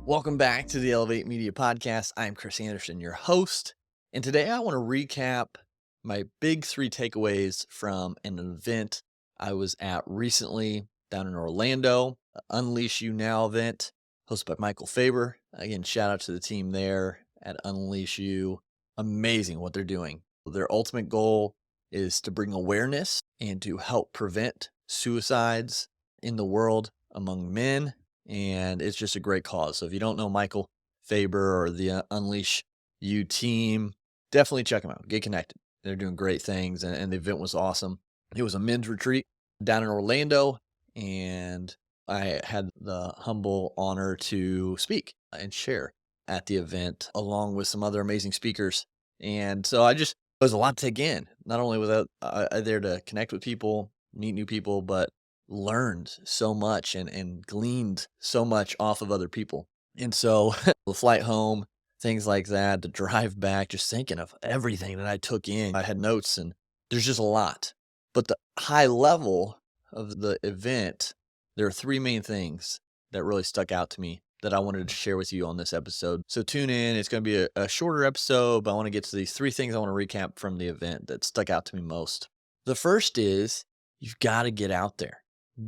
Welcome back to the Elevate Media Podcast. I'm Chris Anderson, your host. And today I want to recap my big three takeaways from an event I was at recently down in Orlando, UnleashU Now event hosted by Michael Fabber. Again, shout out to the team there at UnleashU. Amazing what they're doing. Their ultimate goal is to bring awareness and to help prevent suicides in the world among men. And it's just a great cause. So if you don't know Michael Fabber or the Unleash You team, definitely check them out. Get connected. They're doing great things, and the event was awesome. It was a men's retreat down in Orlando, and I had the humble honor to speak and share at the event along with some other amazing speakers. And so it was a lot to take in. Not only was I there to connect with people, meet new people, but learned so much and gleaned so much off of other people. And so the flight home, things like that, the drive back, just thinking of everything that I took in. I had notes, and there's just a lot. But the high level of the event, there are three main things that really stuck out to me that I wanted to share with you on this episode. So tune in. It's going to be a shorter episode, but I want to get to these three things I want to recap from the event that stuck out to me most. The first is you've got to get out there.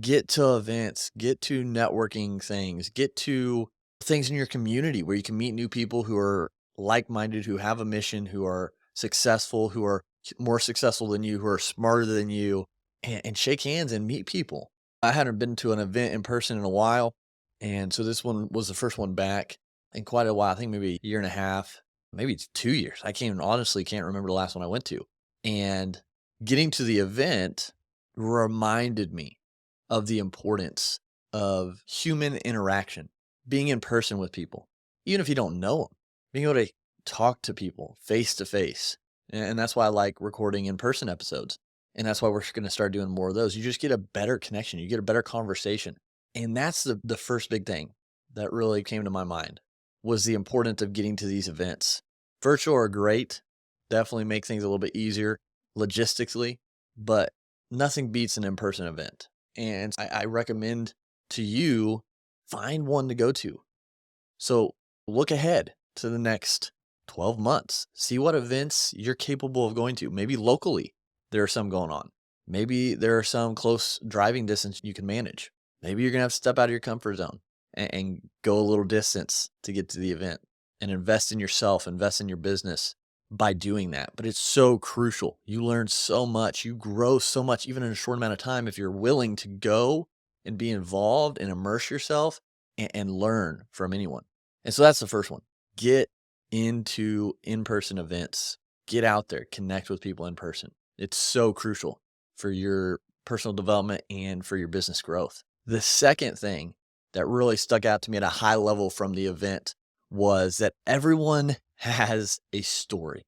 Get to events, get to networking things, get to things in your community where you can meet new people who are like-minded, who have a mission, who are successful, who are more successful than you, who are smarter than you, and shake hands and meet people. I hadn't been to an event in person in a while, and so this one was the first one back in quite a while. I think maybe a year and a half, maybe it's 2 years. I honestly can't remember the last one I went to. And getting to the event reminded me of the importance of human interaction, being in person with people, even if you don't know them, being able to talk to people face to face. And that's why I like recording in-person episodes. And that's why we're going to start doing more of those. You just get a better connection. You get a better conversation. And that's the first big thing that really came to my mind was the importance of getting to these events. Virtual are great, definitely make things a little bit easier logistically, but nothing beats an in-person event. And I recommend to you, find one to go to. So look ahead to the next 12 months. See what events you're capable of going to. Maybe locally, there are some going on. Maybe there are some close driving distance you can manage. Maybe you're going to have to step out of your comfort zone and go a little distance to get to the event and invest in yourself, invest in your business by doing that. But it's so crucial. You learn so much. You grow so much, even in a short amount of time, if you're willing to go and be involved and immerse yourself and learn from anyone. And so that's the first one. Get into in-person events. Get out there, connect with people in person. It's so crucial for your personal development and for your business growth. The second thing that really stuck out to me at a high level from the event was that everyone has a story.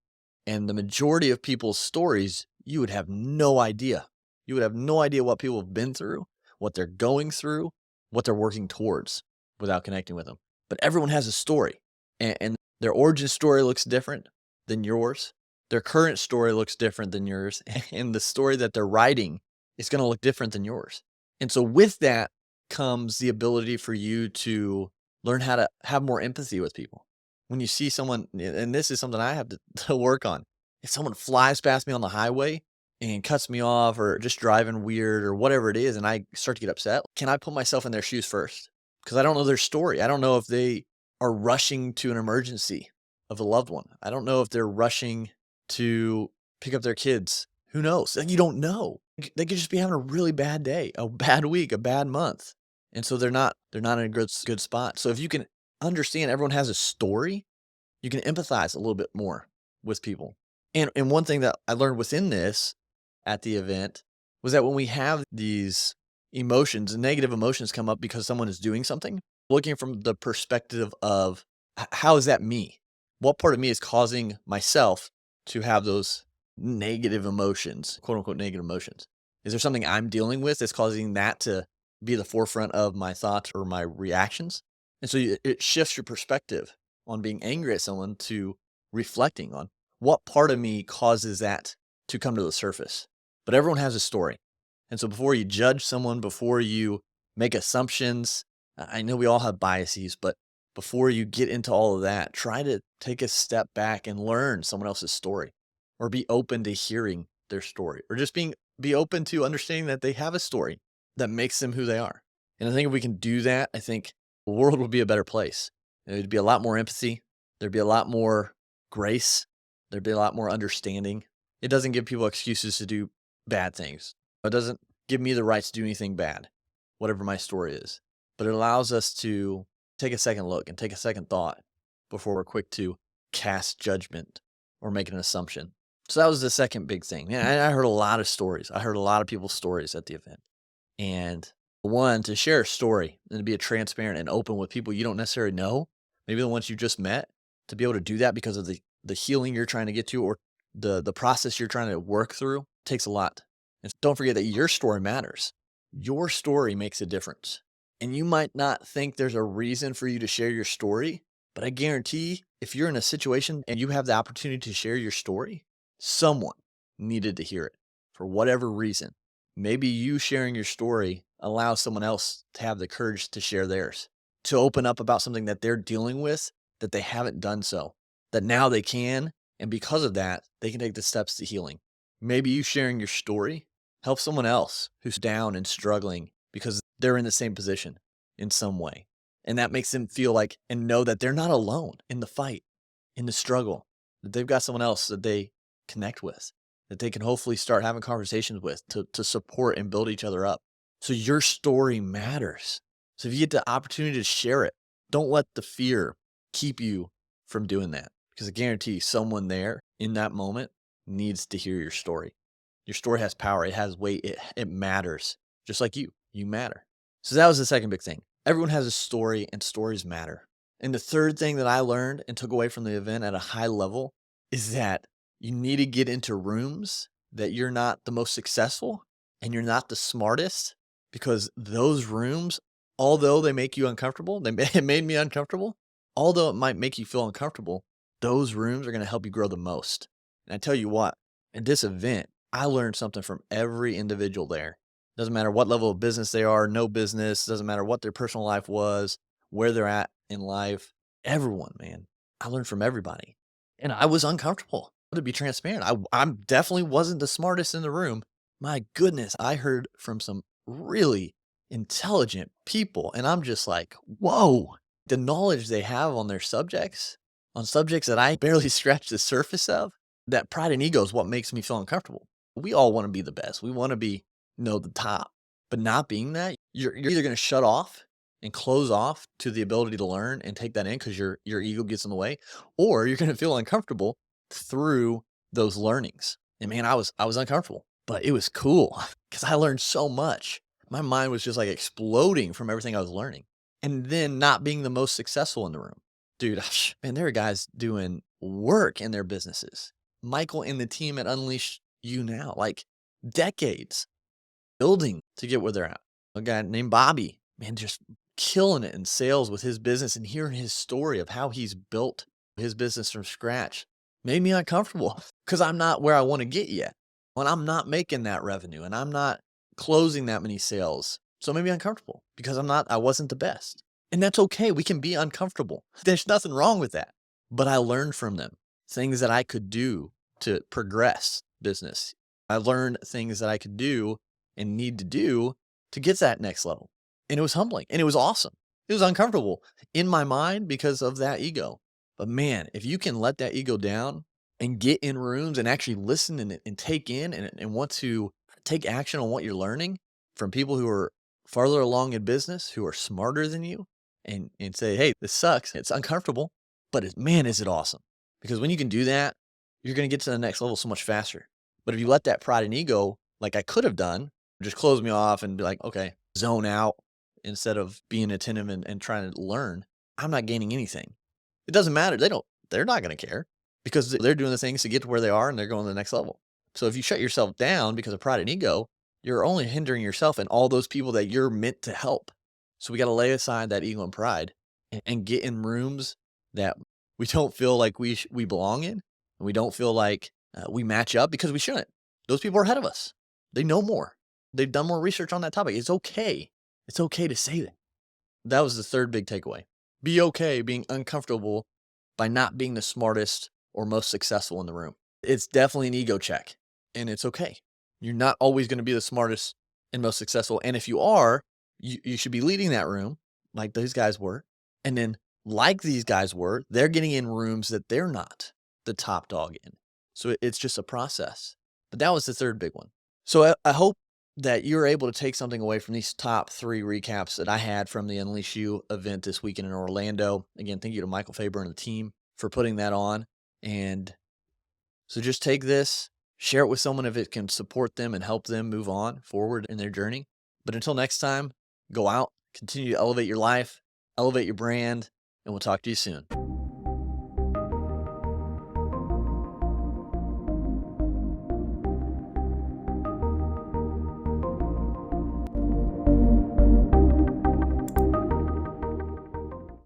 And the majority of people's stories, you would have no idea. You would have no idea what people have been through, what they're going through, what they're working towards without connecting with them. But everyone has a story, and their origin story looks different than yours. Their current story looks different than yours, and the story that they're writing is going to look different than yours. And so with that comes the ability for you to learn how to have more empathy with people. When you see someone, and this is something I have to work on, if someone flies past me on the highway and cuts me off or just driving weird or whatever it is, and I start to get upset, can I put myself in their shoes first? Because I don't know their story. I don't know if they are rushing to an emergency of a loved one. I don't know if they're rushing to pick up their kids. Who knows? You don't know. They could just be having a really bad day, a bad week, a bad month. And so they're not in a good spot. So if you can understand everyone has a story, you can empathize a little bit more with people. And one thing that I learned within this at the event was that when we have these emotions, negative emotions come up because someone is doing something, looking from the perspective of how is that me? What part of me is causing myself to have those negative emotions, quote unquote negative emotions? Is there something I'm dealing with that's causing that to be the forefront of my thoughts or my reactions? And so it shifts your perspective on being angry at someone to reflecting on what part of me causes that to come to the surface. But everyone has a story. And so before you judge someone, before you make assumptions, I know we all have biases, but before you get into all of that, try to take a step back and learn someone else's story, or be open to hearing their story, or just be open to understanding that they have a story that makes them who they are. And I think if we can do that, I think the world would be a better place. There'd be a lot more empathy. There'd be a lot more grace. There'd be a lot more understanding. It doesn't give people excuses to do bad things. It doesn't give me the right to do anything bad, whatever my story is. But it allows us to take a second look and take a second thought before we're quick to cast judgment or make an assumption. So that was the second big thing. And I heard a lot of stories. I heard a lot of people's stories at the event. And one, to share a story and to be transparent and open with people you don't necessarily know, maybe the ones you just met, to be able to do that because of the healing you're trying to get to, or the process you're trying to work through, takes a lot. And don't forget that your story matters. Your story makes a difference. And you might not think there's a reason for you to share your story, but I guarantee if you're in a situation and you have the opportunity to share your story, someone needed to hear it for whatever reason. Maybe you sharing your story allows someone else to have the courage to share theirs, to open up about something that they're dealing with that they haven't done so, that now they can. And because of that, they can take the steps to healing. Maybe you sharing your story helps someone else who's down and struggling because they're in the same position in some way. And that makes them feel like and know that they're not alone in the fight, in the struggle, that they've got someone else that they connect with, that they can hopefully start having conversations with to support and build each other up. So your story matters. So if you get the opportunity to share it, don't let the fear keep you from doing that. Because I guarantee someone there in that moment needs to hear your story. Your story has power. It has weight. It matters. Just like you matter. So that was the second big thing. Everyone has a story and stories matter. And the third thing that I learned and took away from the event at a high level is that you need to get into rooms that you're not the most successful and you're not the smartest, because those rooms, although they make you uncomfortable, it made me uncomfortable, although it might make you feel uncomfortable, those rooms are going to help you grow the most. And I tell you what, at this event, I learned something from every individual there. Doesn't matter what level of business they are, no business, doesn't matter what their personal life was, where they're at in life. Everyone, man. I learned from everybody. And I was uncomfortable. To be transparent, I definitely wasn't the smartest in the room. My goodness, I heard from some really intelligent people, and I'm just like, whoa, the knowledge they have on their subjects, on subjects that I barely scratched the surface of. That pride and ego is what makes me feel uncomfortable. We all want to be the best. We want to be, the top. But not being that, you're either going to shut off and close off to the ability to learn and take that in because your ego gets in the way, or you're going to feel uncomfortable through those learnings. And man, I was uncomfortable, but it was cool because I learned so much. My mind was just like exploding from everything I was learning. And then not being the most successful in the room. Dude, man, there are guys doing work in their businesses. Michael and the team at UnleashU Now, like decades building to get where they're at. A guy named Bobby, man, just killing it in sales with his business, and hearing his story of how he's built his business from scratch made me uncomfortable because I'm not where I want to get yet. When I'm not making that revenue and I'm not closing that many sales. So it made me uncomfortable because I wasn't the best. And that's okay. We can be uncomfortable. There's nothing wrong with that. But I learned from them things that I could do to progress business. I learned things that I could do and need to do to get to that next level. And it was humbling and it was awesome. It was uncomfortable in my mind because of that ego. But man, if you can let that ego down and get in rooms and actually listen and take in and want to take action on what you're learning from people who are farther along in business, who are smarter than you, and say, hey, this sucks. It's uncomfortable, but man, is it awesome. Because when you can do that, you're going to get to the next level so much faster. But if you let that pride and ego, like I could have done, just close me off and be like, okay, zone out instead of being attentive and trying to learn, I'm not gaining anything. It doesn't matter. They're not going to care because they're doing the things to get to where they are and they're going to the next level. So if you shut yourself down because of pride and ego, you're only hindering yourself and all those people that you're meant to help. So we got to lay aside that ego and pride and get in rooms that we don't feel like we belong in, and we don't feel like we match up, because we shouldn't. Those people are ahead of us. They know more. They've done more research on that topic. It's okay. It's okay to say that. That was the third big takeaway. Be okay being uncomfortable by not being the smartest or most successful in the room. It's definitely an ego check, and it's okay. You're not always going to be the smartest and most successful. And if you are, you should be leading that room like these guys were. And then, like these guys were, they're getting in rooms that they're not the top dog in. So it's just a process. But that was the third big one. So I hope that you're able to take something away from these top 3 recaps that I had from the Unleash You event this weekend in Orlando. Again, thank you to Michael Fabber and the team for putting that on. And so just take this, share it with someone if it can support them and help them move on forward in their journey. But until next time, go out, continue to elevate your life, elevate your brand, and we'll talk to you soon.